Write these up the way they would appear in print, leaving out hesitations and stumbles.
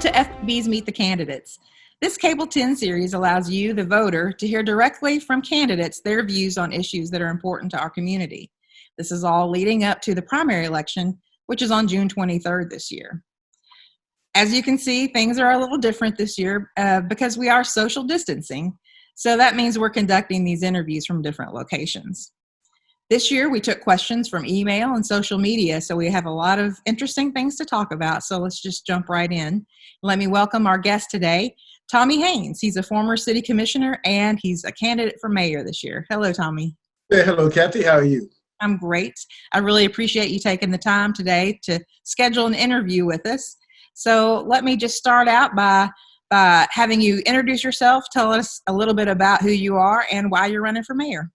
to FPB's Meet the Candidates. This Cable 10 series allows you, the voter, to hear directly from candidates their views on issues that are important to our community. This is all leading up to the primary election, which is on June 23rd this year. As you can see, things are a little different this year because we are social distancing. So that means we're conducting these interviews from different locations. This year, we took questions from email and social media, so we have a lot of interesting things to talk about. So let's just jump right in. Let me welcome our guest today, Tommy Haynes. He's a former city commissioner, and he's a candidate for mayor this year. Hello, Tommy. Hey, hello, Cathy. How are you? I'm great. I really appreciate you taking the time today to schedule an interview with us. So let me just start out by having you introduce yourself, tell us a little bit about who you are and why you're running for mayor.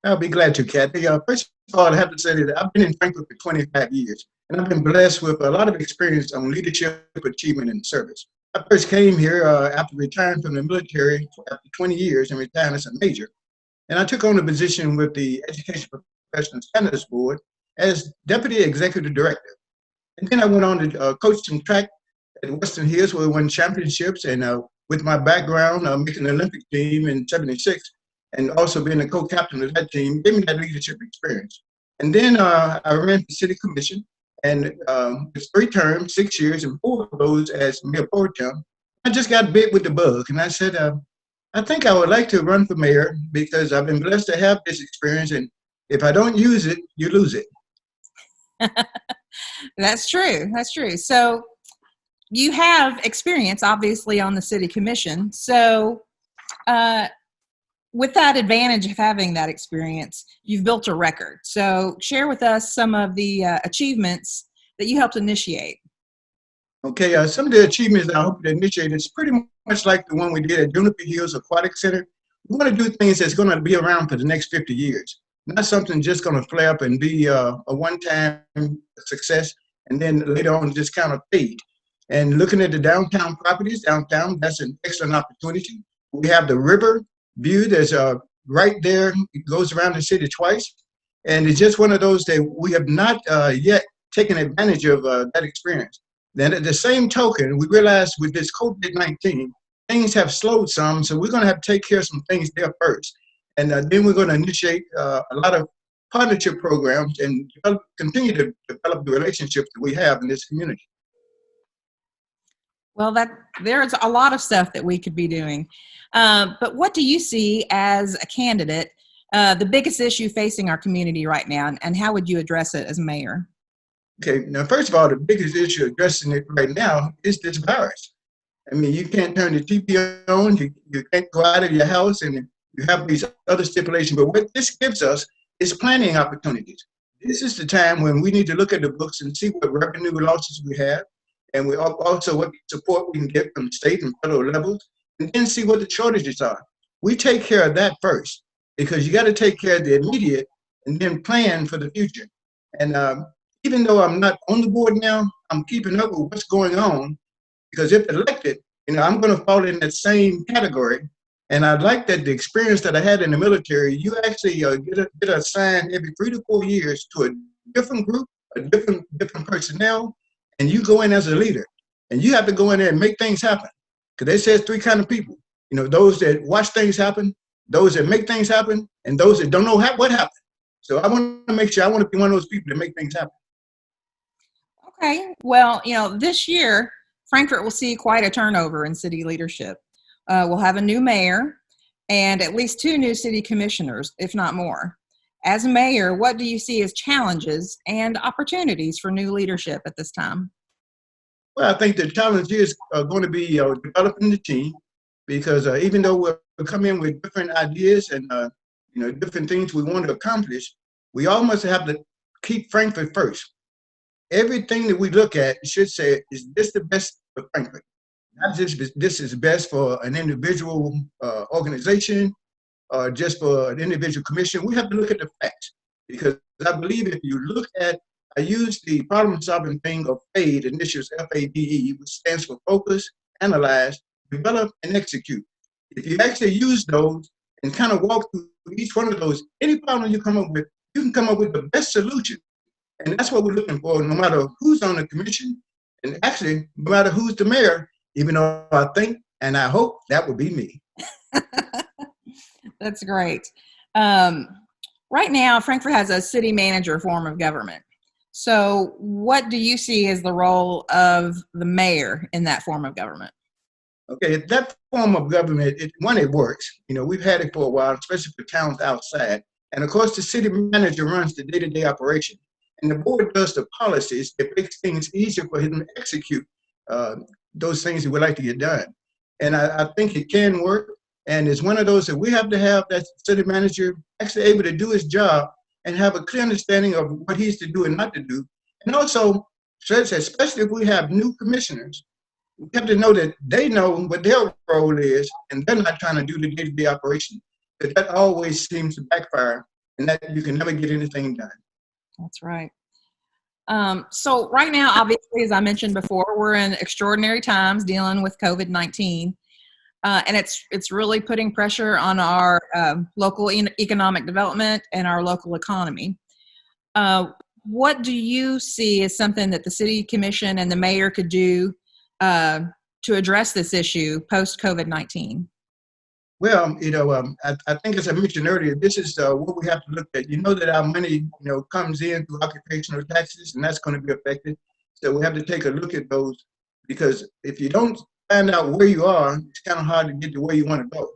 I'll be glad to, Cathy. First of all, I have to say that I've been in Frankfort for 25 years, and I've been blessed with a lot of experience on leadership, achievement, and service. I first came here after retiring from the military after 20 years and retiring as a major, and I took on a position with the Education Professional Standards Board as Deputy Executive Director. And then I went on to coach some track at Western Hills, where we won championships, and with my background, making the Olympic team in '76, and also being a co-captain of that team, gave me that leadership experience. And then I ran for city commission, and it's 3 terms, 6 years, and 4 of those as mayor pro tem. I just got bit with the bug, and I said, I think I would like to run for mayor because I've been blessed to have this experience, and if I don't use it, you lose it. That's true. That's true. So you have experience, obviously, on the city commission. So with that advantage of having that experience, you've built a record. So share with us some of the achievements that you helped initiate. Okay, some of the achievements that I hope to initiate is pretty much like the one we did at Juniper Hills Aquatic Center. We want to do things that's going to be around for the next 50 years. Not something just going to flare up and be a one-time success and then later on just kind of fade. And looking at the downtown properties, that's an excellent opportunity. We have the river view that's right there. It goes around the city twice. And it's just one of those that we have not yet taken advantage of that experience. Then at the same token, we realized with this COVID-19, things have slowed some. So we're going to have to take care of some things there first. And then we're going to initiate a lot of partnership programs and continue to develop the relationships that we have in this community. Well, there's a lot of stuff that we could be doing. But what do you see as a candidate, the biggest issue facing our community right now, and how would you address it as mayor? Okay, now, first of all, the biggest issue addressing it right now is this virus. I mean, you can't turn the TV on, you can't go out of your house, and you have these other stipulations. But what this gives us is planning opportunities. This is the time when we need to look at the books and see what revenue losses we have, and we also what support we can get from state and federal levels, and then see what the shortages are. We take care of that first, because you got to take care of the immediate and then plan for the future. And even though I'm not on the board now, I'm keeping up with what's going on, because if elected, I'm going to fall in that same category. And I'd like that the experience that I had in the military, you actually get assigned every 3 to 4 years to a different group, a different personnel, and you go in as a leader. And you have to go in there and make things happen. Because they says 3 kind of people. Those that watch things happen, those that make things happen, and those that don't know what happened. So I want to make sure I want to be one of those people that make things happen. Okay. Well, this year, Frankfort will see quite a turnover in city leadership. We'll have a new mayor and at least 2 new city commissioners, if not more. As mayor, what do you see as challenges and opportunities for new leadership at this time? Well, I think the challenge is going to be developing the team, because even though we'll come in with different ideas and different things we want to accomplish, we almost have to keep Frankfort first. Everything that we look at should say, is this the best for Frankfort? Not just this is best for an individual organization or just for an individual commission. We have to look at the facts, because I believe if you look at, I use the problem-solving thing of FADE, initials FADE, which stands for focus, analyze, develop, and execute. If you actually use those and kind of walk through each one of those, any problem you come up with, you can come up with the best solution. And that's what we're looking for, no matter who's on the commission And actually, no matter who's the mayor, even though I think and I hope that would be me. That's great. Right now, Frankfort has a city manager form of government. So what do you see as the role of the mayor in that form of government? Okay, that form of government, it works. We've had it for a while, especially for towns outside. And of course, the city manager runs the day-to-day operation. And the board does the policies that makes things easier for him to execute those things he would like to get done. And I think it can work. And it's one of those that we have to have that city manager actually able to do his job and have a clear understanding of what he's to do and not to do. And also, especially if we have new commissioners, we have to know that they know what their role is and they're not trying to do the day-to-day operation. But that always seems to backfire and that you can never get anything done. That's right. So right now, obviously, as I mentioned before, we're in extraordinary times dealing with COVID-19. And it's really putting pressure on our local economic development and our local economy. What do you see as something that the city commission and the mayor could do to address this issue post COVID-19? Well, I think as I mentioned earlier, this is what we have to look at. That our money, comes in through occupational taxes, and that's going to be affected. So we have to take a look at those, because if you don't find out where you are, it's kind of hard to get to where you want to go.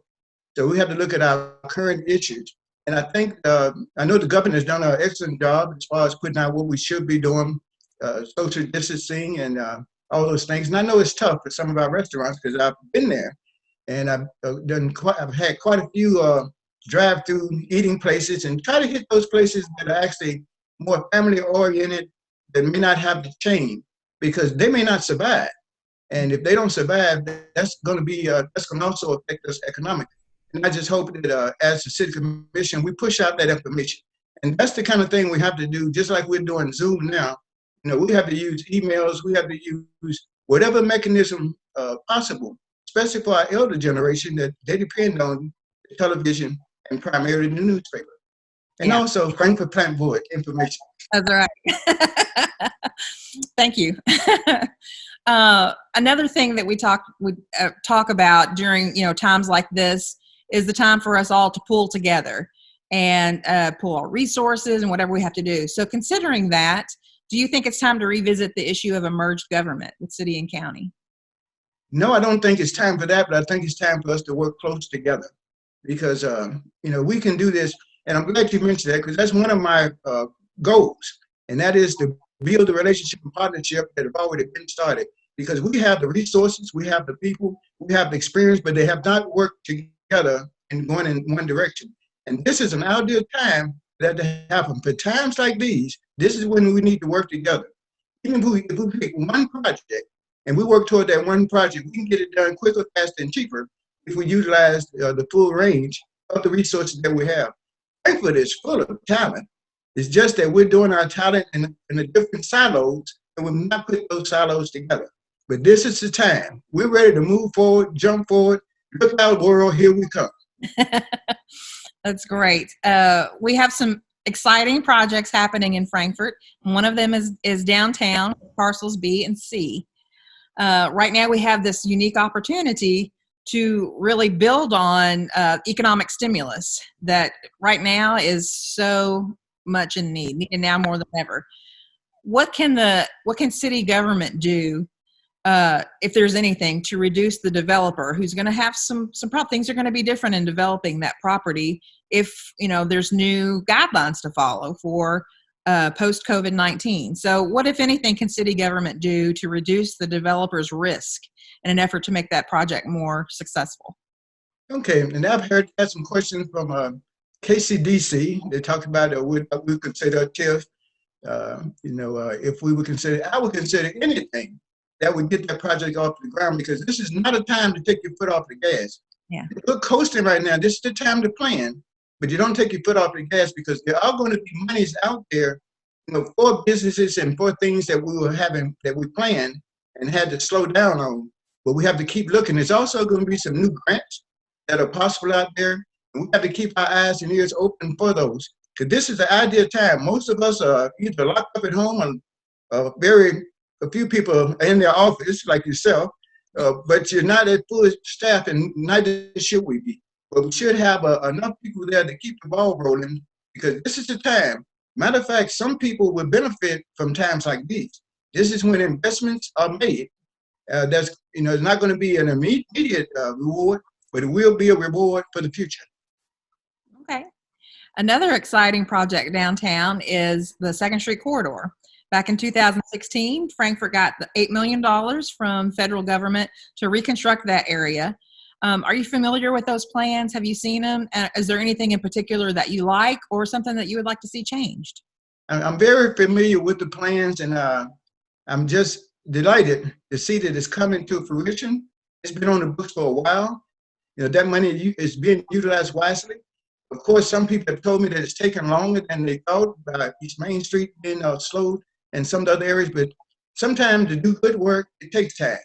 So we have to look at our current issues. And I think, I know the governor has done an excellent job as far as putting out what we should be doing, social distancing and all those things. And I know it's tough for some of our restaurants because I've been there. And I've had quite a few drive-through eating places and try to hit those places that are actually more family-oriented, that may not have the chain, because they may not survive. And if they don't survive, that's going to also affect us economically. And I just hope that as the city commission, we push out that information. And that's the kind of thing we have to do, just like we're doing Zoom now. We have to use emails, we have to use whatever mechanism possible, especially for our elder generation, that they depend on television and primarily the newspaper. And also Frankfort Plant Board information. That's right. Thank you. Another thing that we talk about during times like this is the time for us all to pull together and pull our resources and whatever we have to do. So considering that, do you think it's time to revisit the issue of a merged government with city and county? No, I don't think it's time for that, but I think it's time for us to work close together, because we can do this. And I'm glad you mentioned that, because that's one of my goals, and that is to build a relationship and partnership that have already been started, because we have the resources, we have the people, we have the experience, but they have not worked together and going in one direction. And this is an ideal time for that to happen. For times like these, this is when we need to work together. Even if we pick one project and we work toward that one project, we can get it done quicker, faster, and cheaper if we utilize the full range of the resources that we have. Frankfort is full of talent. It's just that we're doing our talent in the different silos, and we've not put those silos together. But this is the time. We're ready to move forward, jump forward. Look out, world, here we come. That's great. We have some exciting projects happening in Frankfort. One of them is downtown, parcels B and C. Right now we have this unique opportunity to really build on economic stimulus that right now is so much in need, and now more than ever. What can city government do, if there's anything, to reduce the developer who's going to have some things are going to be different in developing that property if there's new guidelines to follow for post COVID-19. So what, if anything, can city government do to reduce the developer's risk in an effort to make that project more successful? Okay, and I've had some questions from KCDC. They talked about what we consider a TIF. If we would consider, I would consider anything that would get that project off the ground, because this is not a time to take your foot off the gas. Yeah. We're coasting right now. This is the time to plan, but you don't take your foot off the gas, because there are going to be monies out there, for businesses and for things that we were having, that we planned and had to slow down on. But we have to keep looking. There's also going to be some new grants that are possible out there, and we have to keep our eyes and ears open for those. Because this is the ideal time. Most of us are either locked up at home or very a few people in their office, like yourself, but you're not at full staff, and neither should we be. But we should have enough people there to keep the ball rolling, because this is the time. Matter of fact, some people will benefit from times like these. This is when investments are made. That's, it's not going to be an immediate reward, but it will be a reward for the future. Okay. Another exciting project downtown is the Second Street Corridor. Back in 2016, Frankfort got $8 million from federal government to reconstruct that area. Are you familiar with those plans? Have you seen them? Is there anything in particular that you like or something that you would like to see changed? I'm very familiar with the plans, and I'm just delighted to see that it's coming to fruition. It's been on the books for a while. That money is being utilized wisely. Of course, some people have told me that it's taken longer than they thought, by East Main Street being slowed and some of the other areas, but sometimes to do good work, it takes time.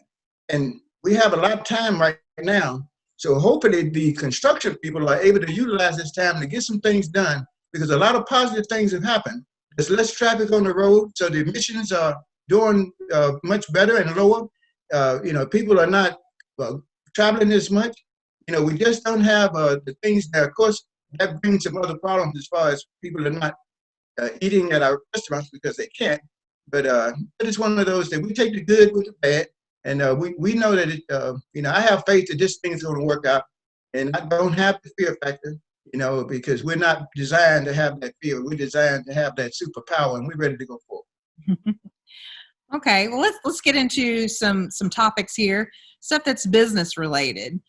And we have a lot of time right now. So hopefully the construction people are able to utilize this time to get some things done, because a lot of positive things have happened. There's less traffic on the road, so the emissions are doing much better and lower. People are not traveling as much. We just don't have the things that, of course, that brings some other problems as far as people are not eating at our restaurants because they can't. But it's one of those that we take the good with the bad, and we know that I have faith that this thing is going to work out, and I don't have the fear factor, because we're not designed to have that fear. We're designed to have that superpower, and we're ready to go forward. Okay, well let's get into some topics here, stuff that's business related.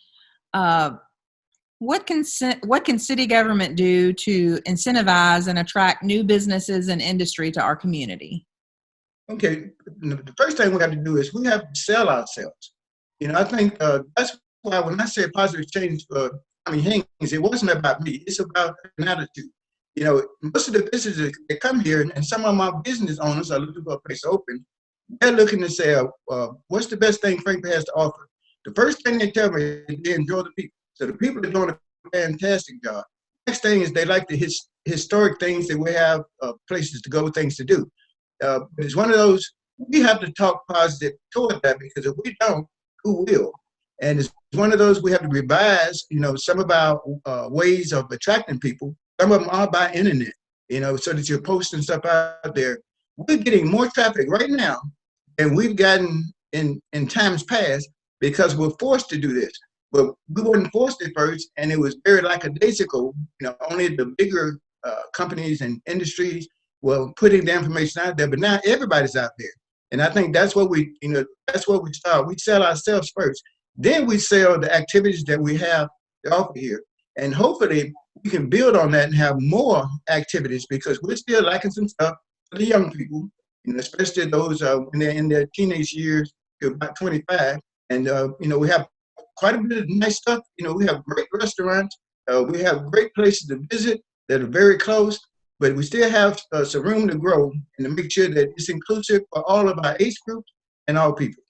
What can city government do to incentivize and attract new businesses and industry to our community? Okay, the first thing we have to do is we have to sell ourselves. I think that's why when I say positive change for Tommy Haynes, it wasn't about me. It's about an attitude. Most of the businesses that come here, and some of my business owners are looking for a place to open. They're looking to say, what's the best thing Frankfort has to offer? The first thing they tell me is they enjoy the people. So the people are doing a fantastic job. Next thing is they like the historic things that we have, places to go, things to do. But it's one of those, we have to talk positive toward that, because if we don't, who will? And it's one of those we have to revise, some of our ways of attracting people. Some of them are by internet, so that you're posting stuff out there. We're getting more traffic right now than we've gotten in times past, because we're forced to do this. But we weren't forced at first, and it was very lackadaisical. Only the bigger companies and industries were putting the information out there. But now everybody's out there, and I think that's what we start. We sell ourselves first, then we sell the activities that we have to offer here, and hopefully we can build on that and have more activities, because we're still lacking some stuff for the young people, especially those when they're in their teenage years to about 25, and we have quite a bit of nice stuff. We have great restaurants. We have great places to visit that are very close, but we still have some room to grow and to make sure that it's inclusive for all of our age groups and all people.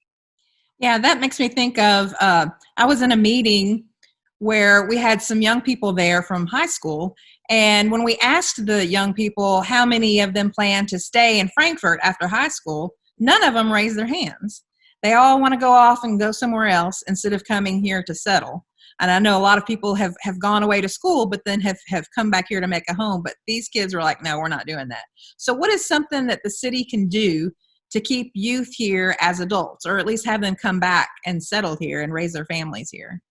Yeah, that makes me think of, I was in a meeting where we had some young people there from high school. And when we asked the young people how many of them plan to stay in Frankfort after high school, none of them raised their hands. They all want to go off and go somewhere else instead of coming here to settle. And I know a lot of people have gone away to school, but then have come back here to make a home. But these kids are like, no, we're not doing that. So what is something that the city can do to keep youth here as adults, or at least have them come back and settle here and raise their families here?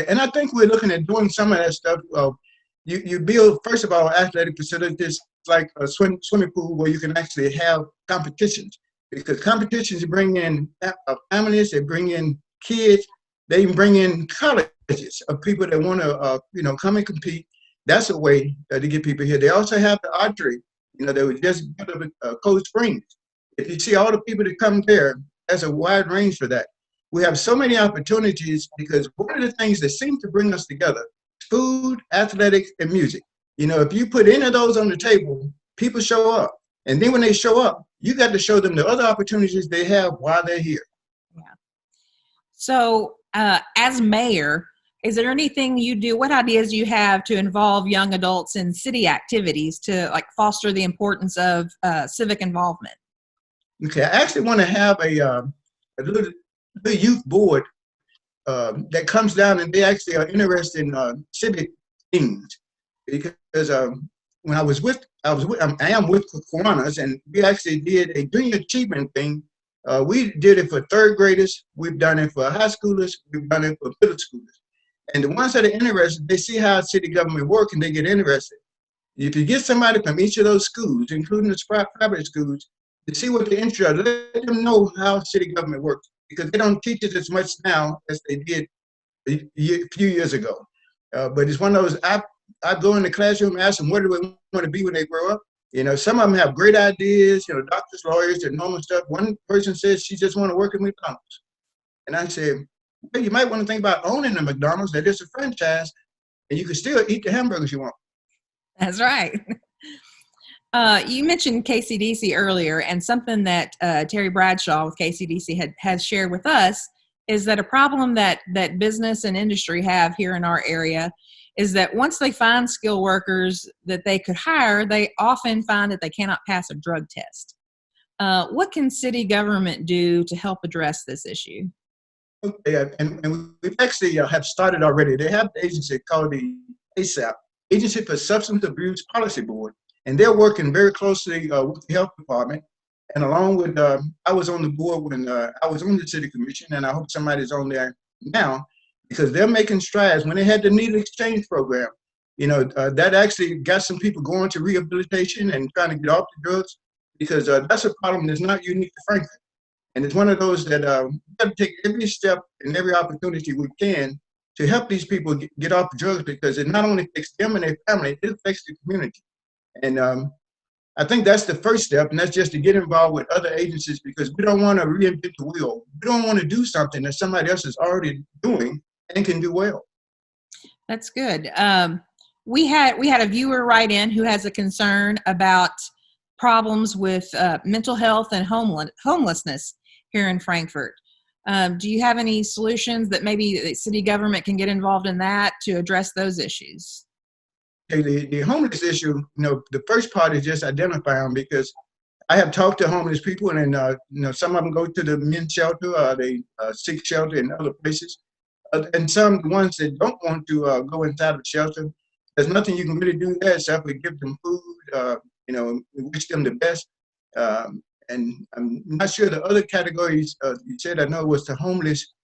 And I think we're looking at doing some of that stuff. You build, first of all, athletic facilities like a swimming pool where you can actually have competitions. Because competitions bring in families, they bring in kids, they even bring in colleges of people that want to, come and compete. That's a way to get people here. They also have the archery, they were just built up at Cold Springs. If you see all the people that come there, there's a wide range for that. We have so many opportunities, because one of the things that seems to bring us together is food, athletics, and music. If you put any of those on the table, people show up. And then when they show up, you got to show them the other opportunities they have while they're here. Yeah. So as mayor, is there anything you do, what ideas do you have to involve young adults in city activities to foster the importance of civic involvement? Okay, I actually want to have a little youth board that comes down, and they actually are interested in civic things. Because when I am with Kiwanis, and we actually did a junior achievement thing. We did it for third graders. We've done it for high schoolers. We've done it for middle schoolers. And the ones that are interested, they see how city government works, and they get interested. If you get somebody from each of those schools, including the private schools, to see what the interest are, let them know how city government works, because they don't teach it as much now as they did a few years ago. But it's one of those, I go in the classroom and ask them, what do they want to be when they grow up? Some of them have great ideas, doctors, lawyers, and normal stuff. One person says she just want to work at McDonald's. And I said, well, you might want to think about owning a McDonald's that is a franchise, and you can still eat the hamburgers you want. That's right. You mentioned KCDC earlier, and something that Terry Bradshaw with KCDC has shared with us is that a problem that business and industry have here in our area is that once they find skilled workers that they could hire, they often find that they cannot pass a drug test. What can city government do to help address this issue? Okay, and we actually have started already. They have an agency called the ASAP, Agency for Substance Abuse Policy Board, and they're working very closely with the health department. And along with, I was on the board when I was on the city commission, and I hope somebody's on there now, because they're making strides. When they had the needle exchange program, that actually got some people going to rehabilitation and trying to get off the drugs, because that's a problem that's not unique to Frankfort. And it's one of those that we have to take every step and every opportunity we can to help these people get off the drugs, because it not only affects them and their family, it affects the community. And I think that's the first step, and that's just to get involved with other agencies, because we don't want to reinvent the wheel. We don't want to do something that somebody else is already doing and can do well. That's good. We had a viewer write in who has a concern about problems with mental health and homelessness here in Frankfort. Do you have any solutions that maybe the city government can get involved in that to address those issues? Okay, the homeless issue, the first part is just identify them, because I have talked to homeless people, and then some of them go to the men's shelter, they seek shelter in other places, and some ones that don't want to go inside of the shelter, there's nothing you can really do there except we give them food, we wish them the best. And I'm not sure the other categories you said. I know it was the homeless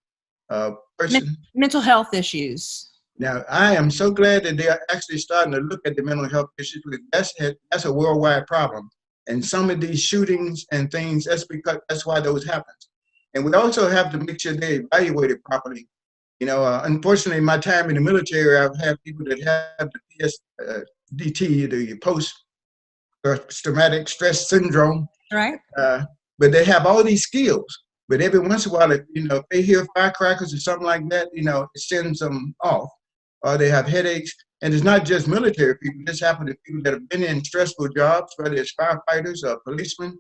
person. Mental health issues. Now, I am so glad that they are actually starting to look at the mental health issues, because that's a worldwide problem. And some of these shootings and things, that's why those happen. And we also have to make sure they evaluate it properly. Unfortunately, in my time in the military, I've had people that have the PSDT, the post-traumatic stress syndrome. Right. But they have all these skills. But every once in a while, if they hear firecrackers or something like that, it sends them off. Or they have headaches. And it's not just military people. This happens to people that have been in stressful jobs, whether it's firefighters or policemen,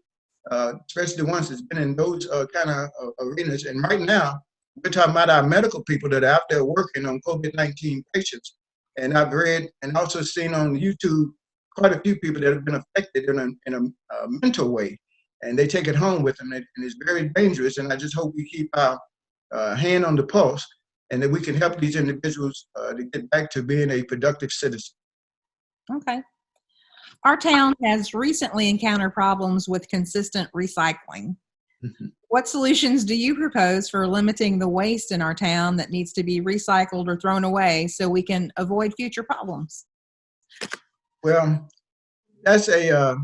especially the ones that's been in those kind of arenas. And right now, we're talking about our medical people that are out there working on COVID-19 patients. And I've read and also seen on YouTube quite a few people that have been affected in a mental way. And they take it home with them, and it's very dangerous. And I just hope we keep our hand on the pulse, and that we can help these individuals to get back to being a productive citizen. Okay. Our town has recently encountered problems with consistent recycling. Mm-hmm. What solutions do you propose for limiting the waste in our town that needs to be recycled or thrown away so we can avoid future problems? Well, that's a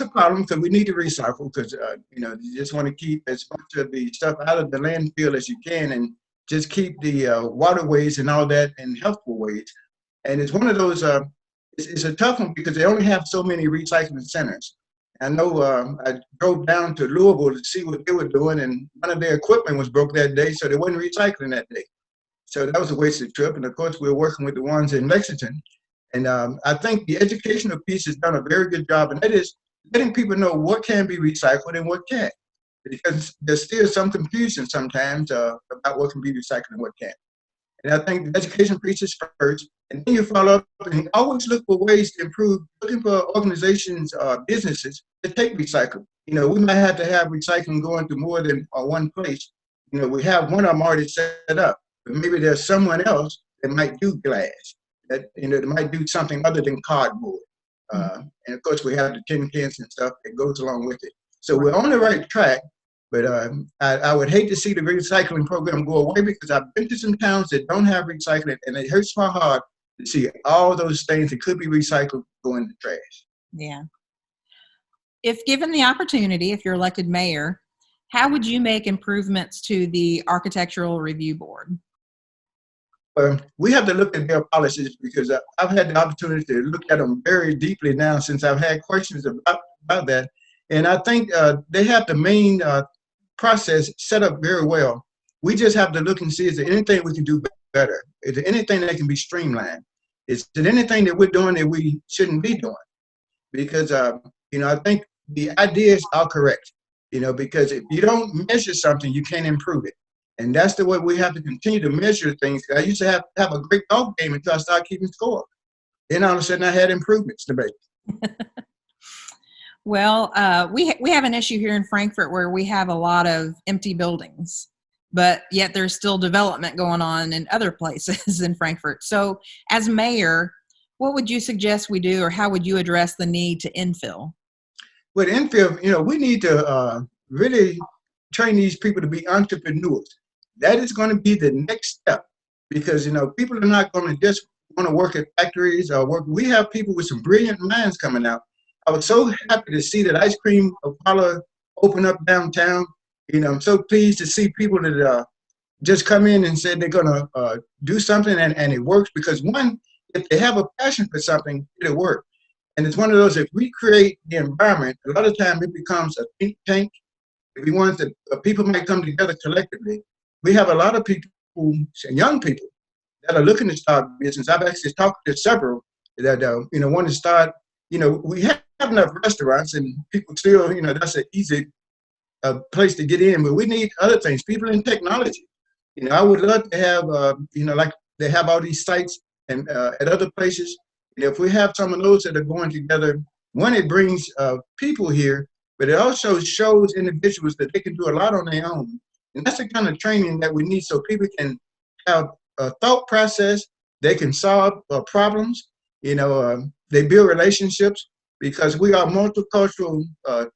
problem, because we need to recycle, because you just want to keep as much of the stuff out of the landfill as you can, and just keep the waterways and all that in healthful ways. And it's one of those, it's a tough one, because they only have so many recycling centers. I know I drove down to Louisville to see what they were doing, and one of their equipment was broke that day, so they wasn't recycling that day. So that was a wasted trip. And of course, we were working with the ones in Lexington. And I think the educational piece has done a very good job, and that is letting people know what can be recycled and what can't. Because there's still some confusion sometimes about what can be recycled and what can't. And I think the education piece is first, and then you follow up and always look for ways to improve, looking for organizations, businesses that take recycling. we might have to have recycling going to more than one place. We have one of them already set up, but maybe there's someone else that might do glass, that might do something other than cardboard. And of course, we have the tin cans and stuff that goes along with it. So we're on the right track, but I would hate to see the recycling program go away, because I've been to some towns that don't have recycling, and it hurts my heart to see all those things that could be recycled go in the trash. Yeah. If given the opportunity, if you're elected mayor, how would you make improvements to the Architectural Review Board? We have to look at their policies, because I've had the opportunity to look at them very deeply now since I've had questions about that. And I think they have the main process set up very well. We just have to look and see, is there anything we can do better? Is there anything that can be streamlined? Is there anything that we're doing that we shouldn't be doing? Because, I think the ideas are correct, because if you don't measure something, you can't improve it. And that's the way we have to continue to measure things. I used to have a great golf game until I started keeping score. Then all of a sudden I had improvements to make. Well, we have an issue here in Frankfort where we have a lot of empty buildings, but yet there's still development going on in other places in Frankfort. So as mayor, what would you suggest we do, or how would you address the need to infill? With infill, we need to really train these people to be entrepreneurs. That is going to be the next step, because, people are not going to just want to work at factories or work. We have people with some brilliant minds coming out. I was so happy to see that ice cream parlor open up downtown. I'm so pleased to see people that just come in and said they're going to do something, and it works, because one, if they have a passion for something, it'll work. And it's one of those, if we create the environment, a lot of times it becomes a think tank. If we want that people might come together collectively. We have a lot of people, young people, that are looking to start business. I've actually talked to several that want to start. We have enough restaurants, and people still, that's an easy place to get in. But we need other things. People in technology. I would love to have, like they have all these sites and at other places. If we have some of those that are going together, one, it brings people here, but it also shows individuals that they can do a lot on their own. And that's the kind of training that we need, so people can have a thought process, they can solve problems, they build relationships, because we are a multicultural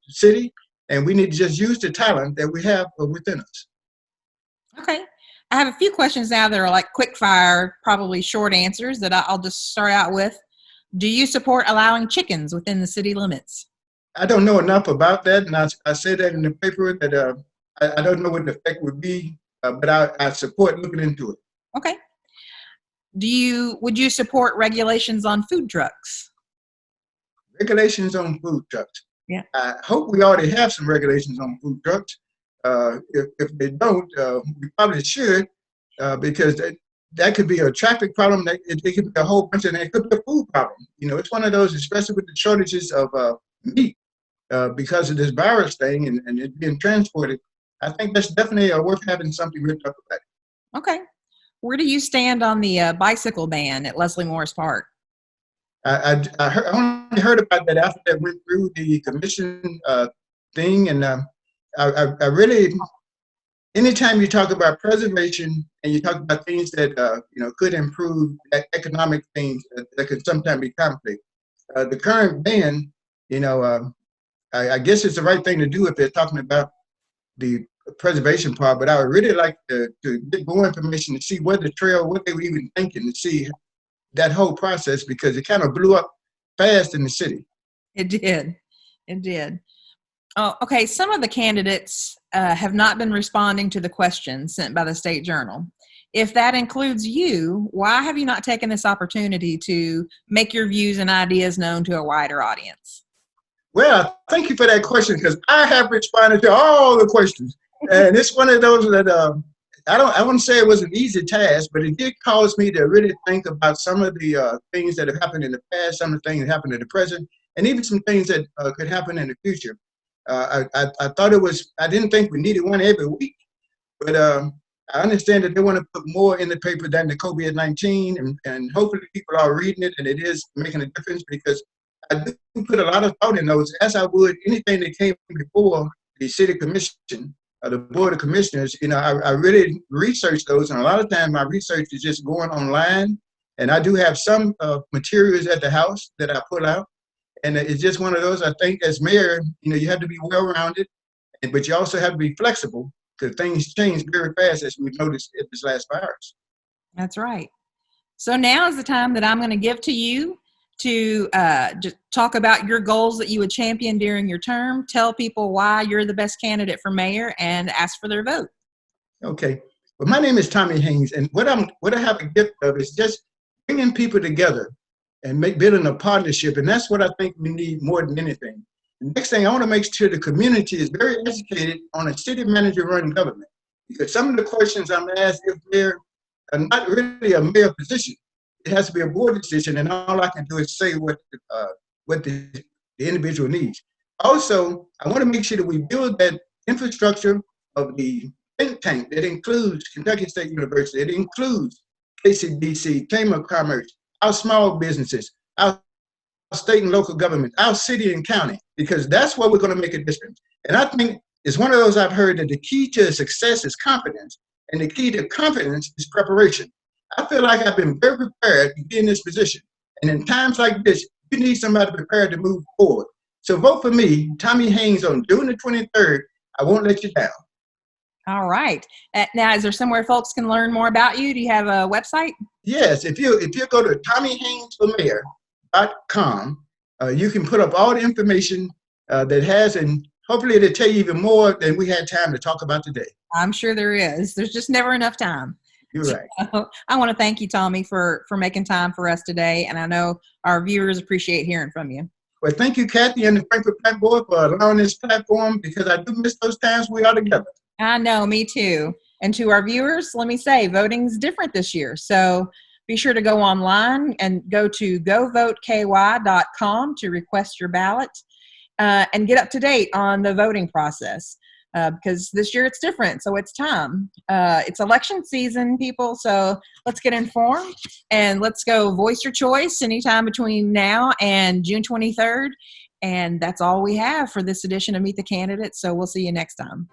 city, and we need to just use the talent that we have within us. Okay. I have a few questions now that are like quick fire, probably short answers that I'll just start out with. Do you support allowing chickens within the city limits? I don't know enough about that, and I said that in the paper that I don't know what the effect would be, but I support looking into it. Okay. Would you support regulations on food trucks? Regulations on food trucks. Yeah. I hope we already have some regulations on food trucks. If they don't, we probably should, because that could be a traffic problem. It could be a whole bunch, and it could be a food problem. It's one of those, especially with the shortages of meat because of this virus thing and it being transported. I think that's definitely worth having something written up about it. Okay. Where do you stand on the bicycle ban at Leslie Morris Park? I only heard about that after that went through the commission thing, and I really, anytime you talk about preservation and you talk about things that could improve economic things that could sometimes be conflict, the current ban, I guess it's the right thing to do if they're talking about the preservation part, but I would really like to get more information to see what they were even thinking, to see that whole process, because it kind of blew up fast in the city. It did. Oh, okay. Some of the candidates have not been responding to the questions sent by the State Journal. If that includes you, why have you not taken this opportunity to make your views and ideas known to a wider audience? Well, thank you for that question, because I have responded to all the questions. And it's one of those that I wouldn't say it was an easy task, but it did cause me to really think about some of the things that have happened in the past, some of the things that happened in the present, and even some things that could happen in the future. I thought I didn't think we needed one every week, but I understand that they want to put more in the paper than the COVID-19, and hopefully people are reading it, and it is making a difference, because I do put a lot of thought in those, as I would anything that came before the city commission, the board of commissioners. I really research those, and a lot of times my research is just going online, and I do have some materials at the house that I pull out, and it's just one of those. I think as mayor, you have to be well-rounded, but you also have to be flexible because things change very fast, as we've noticed at this last virus. That's right. So now is the time that I'm going to give to you to just talk about your goals that you would champion during your term, tell people why you're the best candidate for mayor, and ask for their vote. Okay. Well, my name is Tommy Haynes, and what I have a gift of is just bringing people together and building a partnership, and that's what I think we need more than anything. The next thing, I want to make sure the community is very educated on a city manager-run government, because some of the questions I'm asked if they're not really a mayor position. It has to be a board decision, and all I can do is say what the individual needs. Also, I want to make sure that we build that infrastructure of the think tank that includes Kentucky State University, it includes KCDC, Chamber of Commerce, our small businesses, our state and local government, our city and county, because that's where we're going to make a difference. And I think it's one of those I've heard that the key to success is confidence, and the key to confidence is preparation. I feel like I've been very prepared to be in this position. And in times like this, you need somebody prepared to move forward. So vote for me, Tommy Haynes, on June the 23rd. I won't let you down. All right. Now, is there somewhere folks can learn more about you? Do you have a website? Yes. If you go to TommyHaynesForMayor.com, you can put up all the information that has, and hopefully it'll tell you even more than we had time to talk about today. I'm sure there is. There's just never enough time. You're right. So, I want to thank you, Tommy, for making time for us today. And I know our viewers appreciate hearing from you. Well, thank you, Cathy, and the Frankfort Plant Board for allowing this platform, because I do miss those times we are together. I know, me too. And to our viewers, let me say, voting's different this year. So be sure to go online and go to govoteky.com to request your ballot and get up to date on the voting process. Because this year it's different, so it's time. It's election season, people, so let's get informed and let's go voice your choice anytime between now and June 23rd. And that's all we have for this edition of Meet the Candidates, so we'll see you next time.